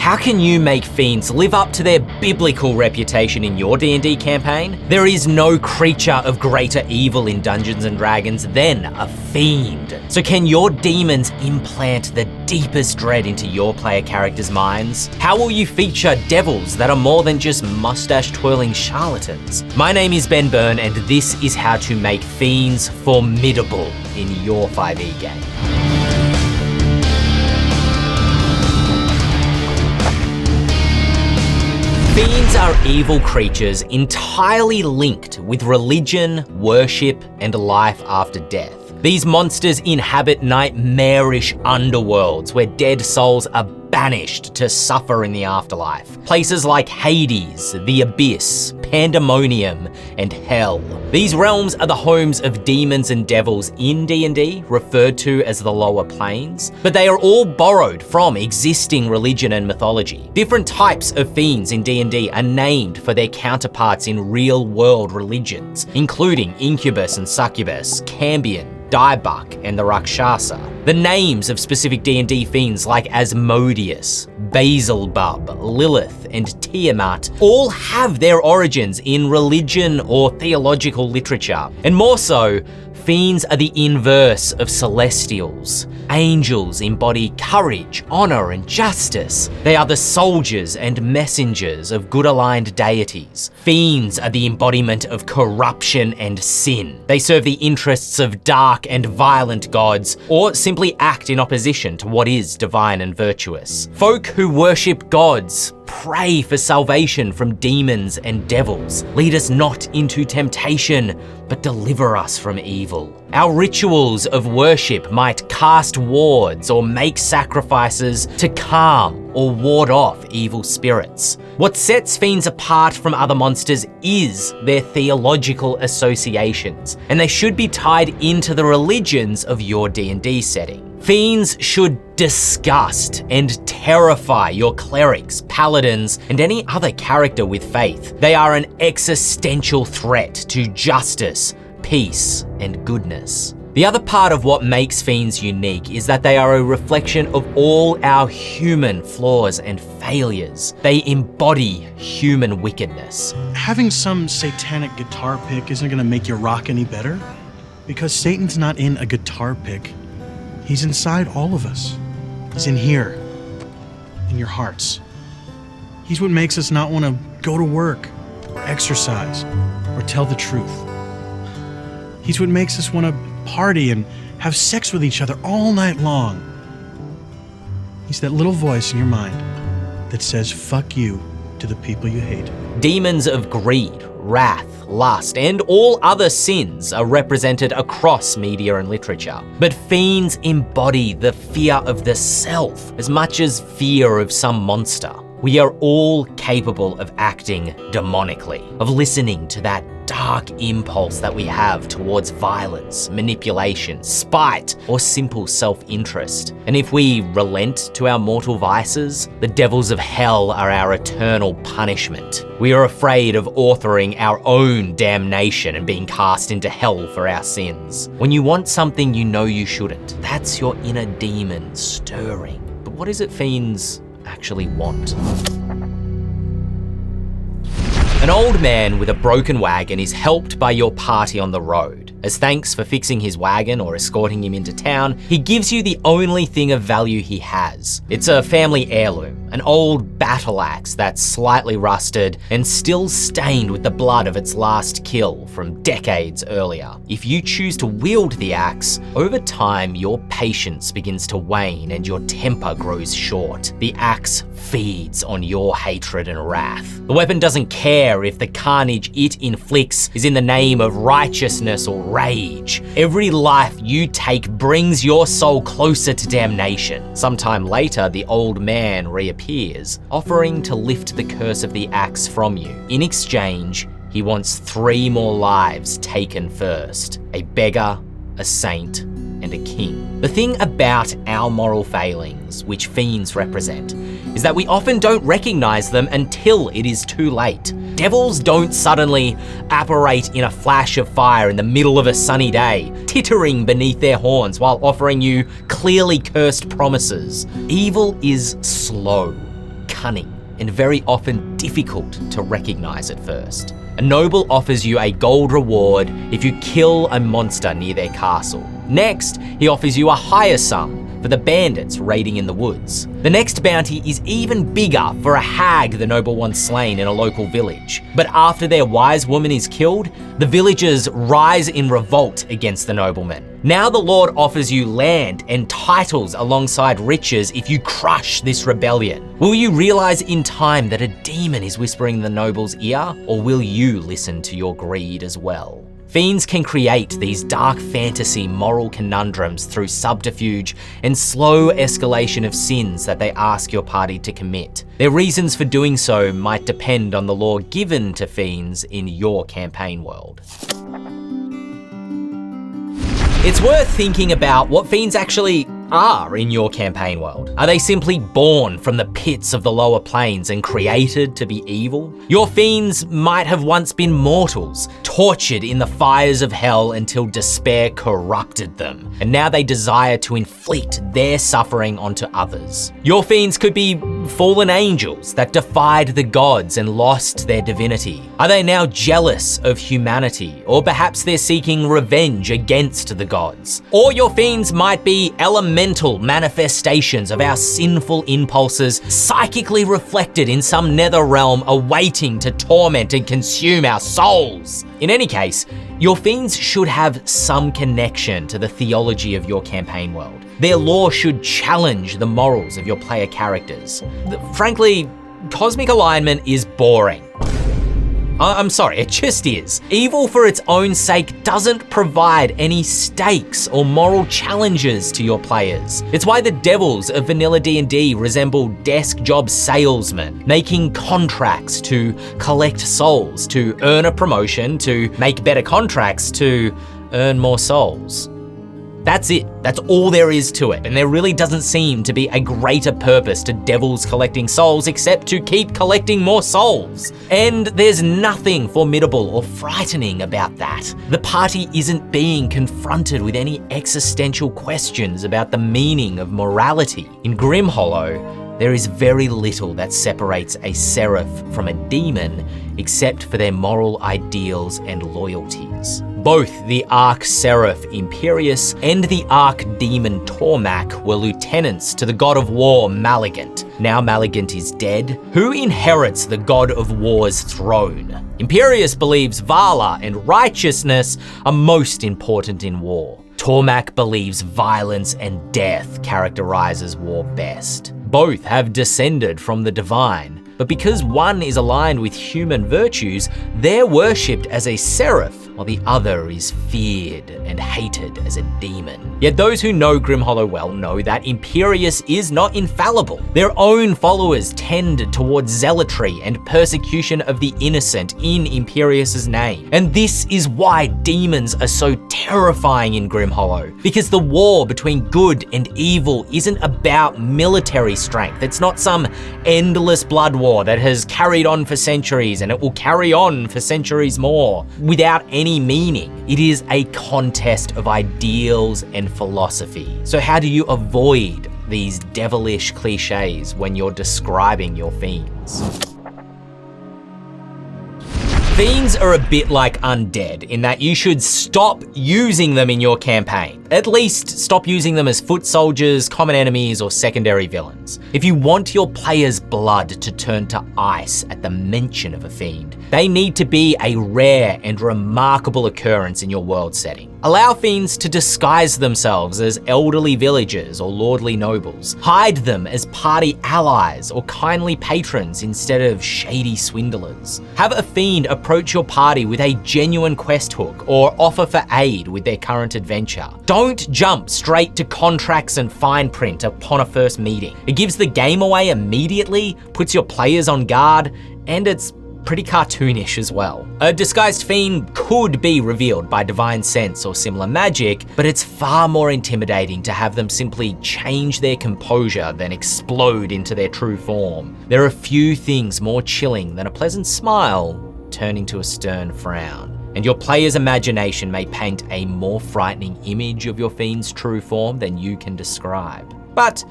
how can you make fiends live up to their biblical reputation in your D&D campaign? There is no creature of greater evil in Dungeons & Dragons than a fiend. So can your demons implant the deepest dread into your player characters' minds? How will you feature devils that are more than just mustache-twirling charlatans? My name is Ben Byrne, and this is how to make fiends formidable in your 5e game. Fiends are evil creatures entirely linked with religion, worship, and life after death. These monsters inhabit nightmarish underworlds where dead souls are banished to suffer in the afterlife. Places like Hades, the Abyss, Pandemonium, and Hell. These realms are the homes of demons and devils in D&D, referred to as the lower planes, but they are all borrowed from existing religion and mythology. Different types of fiends in D&D are named for their counterparts in real-world religions, including Incubus and Succubus, Cambion, Diebuck, and the Rakshasa. The names of specific D&D fiends like Asmodeus, Beelzebub, Lilith, and Tiamat all have their origins in religion or theological literature. And more so, fiends are the inverse of celestials. Angels embody courage, honor, and justice. They are the soldiers and messengers of good-aligned deities. Fiends are the embodiment of corruption and sin. They serve the interests of dark and violent gods, or simply act in opposition to what is divine and virtuous. Folk who worship gods pray for salvation from demons and devils. Lead us not into temptation, but deliver us from evil. Our rituals of worship might cast wards or make sacrifices to calm or ward off evil spirits. What sets fiends apart from other monsters is their theological associations, and they should be tied into the religions of your D&D setting. Fiends should disgust and terrify your clerics, paladins, and any other character with faith. They are an existential threat to justice, peace, and goodness. The other part of what makes fiends unique is that they are a reflection of all our human flaws and failures. They embody human wickedness. Having some satanic guitar pick isn't gonna make your rock any better, because Satan's not in a guitar pick. He's inside all of us. He's in here, in your hearts. He's what makes us not want to go to work, or exercise, or tell the truth. He's what makes us want to party and have sex with each other all night long. He's that little voice in your mind that says, fuck you to the people you hate. Demons of greed, wrath, lust, and all other sins are represented across media and literature. But fiends embody the fear of the self as much as fear of some monster. We are all capable of acting demonically, of listening to that dark impulse that we have towards violence, manipulation, spite, or simple self-interest. And if we relent to our mortal vices, the devils of hell are our eternal punishment. We are afraid of authoring our own damnation and being cast into hell for our sins. When you want something you know you shouldn't, that's your inner demon stirring. But what is it fiends actually want? An old man with a broken wagon is helped by your party on the road. As thanks for fixing his wagon or escorting him into town, he gives you the only thing of value he has. It's a family heirloom, an old battle axe that's slightly rusted and still stained with the blood of its last kill from decades earlier. If you choose to wield the axe, over time your patience begins to wane and your temper grows short. The axe feeds on your hatred and wrath. The weapon doesn't care if the carnage it inflicts is in the name of righteousness or rage. Every life you take brings your soul closer to damnation. Sometime later, the old man reappears, offering to lift the curse of the axe from you. In exchange, he wants 3 more lives taken first: a beggar, a saint, and a king. The thing about our moral failings, which fiends represent, is that we often don't recognize them until it is too late. Devils don't suddenly apparate in a flash of fire in the middle of a sunny day, tittering beneath their horns while offering you clearly cursed promises. Evil is slow, cunning and very often difficult to recognize at first. A noble offers you a gold reward if you kill a monster near their castle. Next, he offers you a higher sum for the bandits raiding in the woods. The next bounty is even bigger for a hag the noble once slain in a local village. But after their wise woman is killed, the villagers rise in revolt against the nobleman. Now the Lord offers you land and titles alongside riches if you crush this rebellion. Will you realize in time that a demon is whispering in the noble's ear, or will you listen to your greed as well? Fiends can create these dark fantasy moral conundrums through subterfuge and slow escalation of sins that they ask your party to commit. Their reasons for doing so might depend on the lore given to fiends in your campaign world. It's worth thinking about what fiends actually are in your campaign world. Are they simply born from the pits of the lower planes and created to be evil? Your fiends might have once been mortals, tortured in the fires of hell until despair corrupted them, and now they desire to inflict their suffering onto others. Your fiends could be fallen angels that defied the gods and lost their divinity. Are they now jealous of humanity, or perhaps they're seeking revenge against the gods? Or your fiends might be elemental manifestations of our sinful impulses, psychically reflected in some nether realm awaiting to torment and consume our souls. In any case, your fiends should have some connection to the theology of your campaign world. Their lore should challenge the morals of your player characters. Frankly, cosmic alignment is boring. I'm sorry, it just is. Evil for its own sake doesn't provide any stakes or moral challenges to your players. It's why the devils of vanilla D&D resemble desk job salesmen, making contracts to collect souls, to earn a promotion, to make better contracts, to earn more souls. That's it. That's all there is to it. And there really doesn't seem to be a greater purpose to devils collecting souls except to keep collecting more souls. And there's nothing formidable or frightening about that. The party isn't being confronted with any existential questions about the meaning of morality. In Grimhollow, there is very little that separates a seraph from a demon except for their moral ideals and loyalties. Both the Arch-Seraph Imperius and the Arch-Demon Tormak were lieutenants to the god of war Maligant. Now Maligant is dead. Who inherits the god of war's throne? Imperius believes Valor and righteousness are most important in war. Tormak believes violence and death characterizes war best. Both have descended from the divine, but because one is aligned with human virtues, they're worshipped as a seraph, while the other is feared and hated as a demon. Yet those who know Grimhollow well know that Imperius is not infallible. Their own followers tend towards zealotry and persecution of the innocent in Imperius's name. And this is why demons are so terrifying in Grimhollow, because the war between good and evil isn't about military strength. It's not some endless blood war that has carried on for centuries and it will carry on for centuries more without any meaning. It is a contest of ideals and philosophy. So how do you avoid these devilish cliches when you're describing your fiends? Fiends are a bit like undead in that you should stop using them in your campaign. At least stop using them as foot soldiers, common enemies, or secondary villains. If you want your players' blood to turn to ice at the mention of a fiend, they need to be a rare and remarkable occurrence in your world setting. Allow fiends to disguise themselves as elderly villagers or lordly nobles. Hide them as party allies or kindly patrons instead of shady swindlers. Have a fiend approach your party with a genuine quest hook or offer for aid with their current adventure. Don't jump straight to contracts and fine print upon a first meeting. It gives the game away immediately, puts your players on guard, and it's pretty cartoonish as well. A disguised fiend could be revealed by divine sense or similar magic, but it's far more intimidating to have them simply change their composure than explode into their true form. There are few things more chilling than a pleasant smile turning to a stern frown. And your player's imagination may paint a more frightening image of your fiend's true form than you can describe. But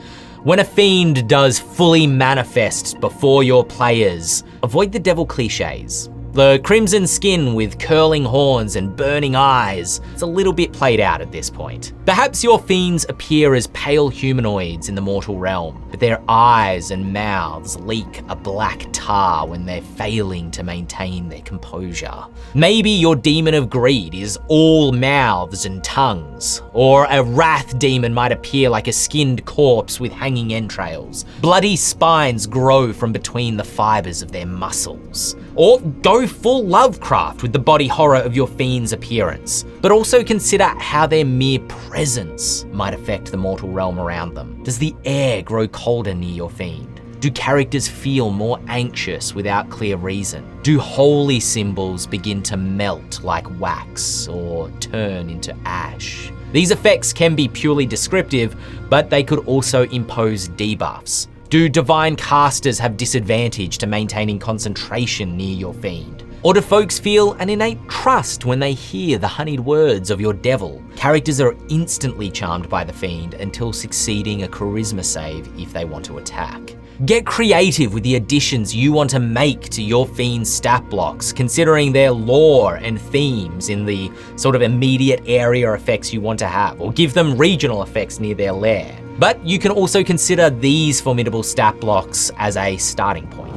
When a fiend does fully manifest before your players, avoid the devil cliches. The crimson skin with curling horns and burning eyes, it's a little bit played out at this point. Perhaps your fiends appear as pale humanoids in the mortal realm, but their eyes and mouths leak a black tar when they're failing to maintain their composure. Maybe your demon of greed is all mouths and tongues, or a wrath demon might appear like a skinned corpse with hanging entrails. Bloody spines grow from between the fibers of their muscles. Or go full Lovecraft with the body horror of your fiend's appearance, but also consider how their mere presence might affect the mortal realm around them. Does the air grow colder near your fiend? Do characters feel more anxious without clear reason? Do holy symbols begin to melt like wax or turn into ash? These effects can be purely descriptive, but they could also impose debuffs. Do divine casters have disadvantage to maintaining concentration near your fiend? Or do folks feel an innate trust when they hear the honeyed words of your devil? Characters are instantly charmed by the fiend until succeeding a charisma save if they want to attack. Get creative with the additions you want to make to your fiend's stat blocks, considering their lore and themes in the sort of immediate area effects you want to have, or give them regional effects near their lair. But you can also consider these formidable stat blocks as a starting point.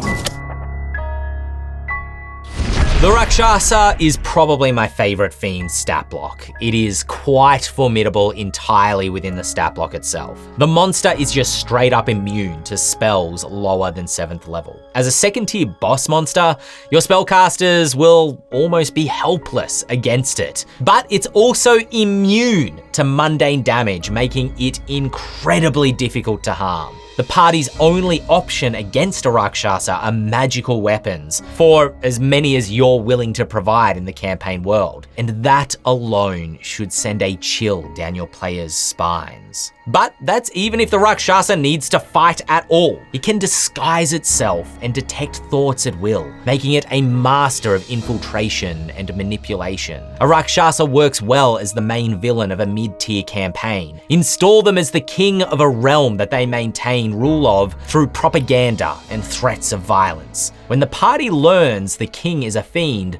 The Rakshasa is probably my favorite fiend stat block. It is quite formidable entirely within the stat block itself. The monster is just straight up immune to spells lower than 7th level. As a second tier boss monster, your spellcasters will almost be helpless against it. But it's also immune to mundane damage, making it incredibly difficult to harm. The party's only option against a Rakshasa are magical weapons, for as many as you're willing to provide in the campaign world. And that alone should send a chill down your players' spines. But that's even if the Rakshasa needs to fight at all. It can disguise itself and detect thoughts at will, making it a master of infiltration and manipulation. A Rakshasa works well as the main villain of a mid-tier campaign. Install them as the king of a realm that they maintain rule of through propaganda and threats of violence. When the party learns the king is a fiend,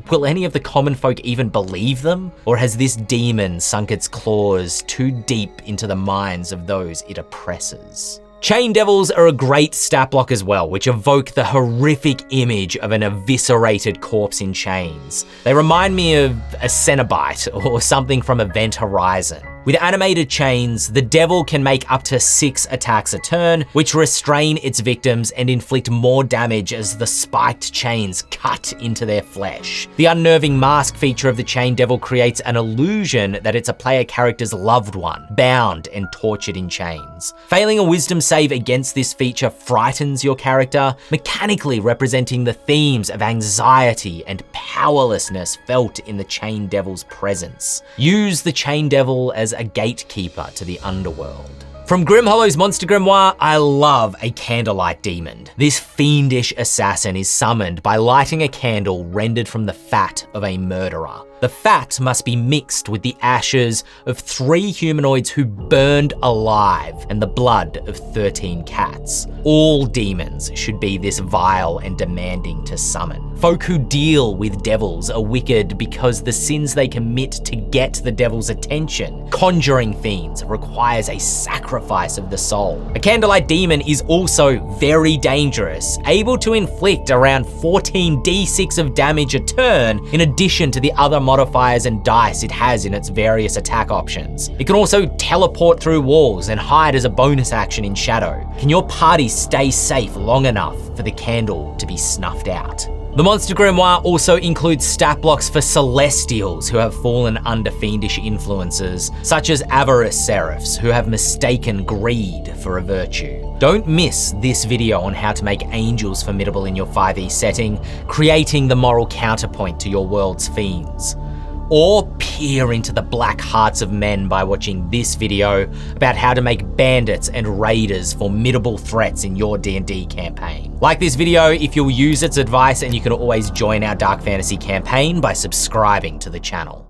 will any of the common folk even believe them? Or has this demon sunk its claws too deep into the minds of those it oppresses? Chain Devils are a great stat block as well, which evoke the horrific image of an eviscerated corpse in chains. They remind me of a Cenobite or something from Event Horizon. With animated chains, the devil can make up to 6 attacks a turn, which restrain its victims and inflict more damage as the spiked chains cut into their flesh. The unnerving mask feature of the Chain Devil creates an illusion that it's a player character's loved one, bound and tortured in chains. Failing a wisdom save against this feature frightens your character, mechanically representing the themes of anxiety and powerlessness felt in the Chain Devil's presence. Use the Chain Devil as a gatekeeper to the underworld. From Grimhollow's Monster Grimoire, I love a candlelight demon. This fiendish assassin is summoned by lighting a candle rendered from the fat of a murderer. The fat must be mixed with the ashes of 3 humanoids who burned alive and the blood of 13 cats. All demons should be this vile and demanding to summon. Folk who deal with devils are wicked because the sins they commit to get the devil's attention. Conjuring fiends requires a sacrifice of the soul. A candlelight demon is also very dangerous, able to inflict around 14 d6 of damage a turn in addition to the other modifiers and dice it has in its various attack options. It can also teleport through walls and hide as a bonus action in shadow. Can your party stay safe long enough for the candle to be snuffed out? The Monster Grimoire also includes stat blocks for Celestials who have fallen under fiendish influences, such as Avarice Seraphs who have mistaken greed for a virtue. Don't miss this video on how to make angels formidable in your 5e setting, creating the moral counterpoint to your world's fiends. Or peer into the black hearts of men by watching this video about how to make bandits and raiders formidable threats in your D&D campaign. Like this video if you'll use its advice, and you can always join our Dark Fantasy campaign by subscribing to the channel.